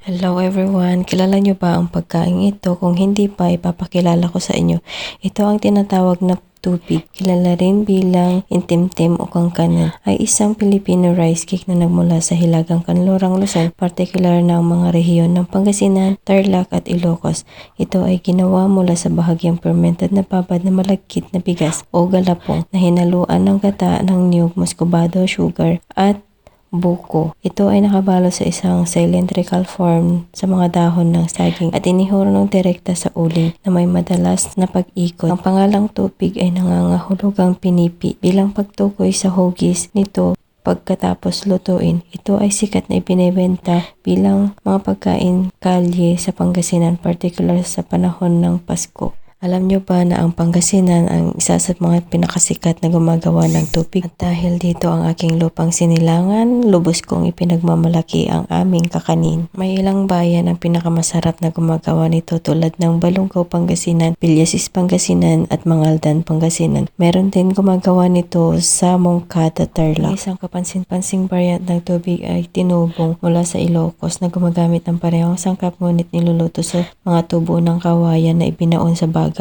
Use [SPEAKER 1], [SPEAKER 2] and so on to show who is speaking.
[SPEAKER 1] Hello everyone! Kilala nyo ba ang pagkain ito? Kung hindi pa, ipapakilala ko sa inyo. Ito ang tinatawag na tupig. Kilala rin bilang intimtim o kangkanan. Ay isang Filipino rice cake na nagmula sa Hilagang Kanlurang Luzon, partikular na ang mga rehiyon ng Pangasinan, Tarlac at Ilocos. Ito ay ginawa mula sa bahagyang fermented na babad na malagkit na bigas o galapong na hinaluan ng gata ng niyog, muscovado, sugar at buko. Ito ay nakabalo sa isang cylindrical form sa mga dahon ng saging at inihurong direkta sa uling na may madalas na pag-ikot. Ang pangalang tupig ay nangangahulugang pinipi bilang pagtukoy sa hugis nito pagkatapos lutuin. Ito ay sikat na ibinebenta bilang mga pagkain kalye sa Pangasinan, particular sa panahon ng Pasko. Alam nyo ba na ang Pangasinan ang isa sa mga pinakasikat na gumagawa ng tupig? At dahil dito ang aking lupang sinilangan, lubos kong ipinagmamalaki ang aming kakanin. May ilang bayan ang pinakamasarap na gumagawa nito tulad ng Balunggaw, Pangasinan, Villasis, Pangasinan at Mangaldan, Pangasinan. Meron din gumagawa nito sa Moncada, Tarlac. Isang kapansin-pansing variant ng tubig ay tinubong mula sa Ilocos na gumagamit ng parehong sangkap ngunit niluluto sa mga tubo ng kawayan na ibinaon sa bago.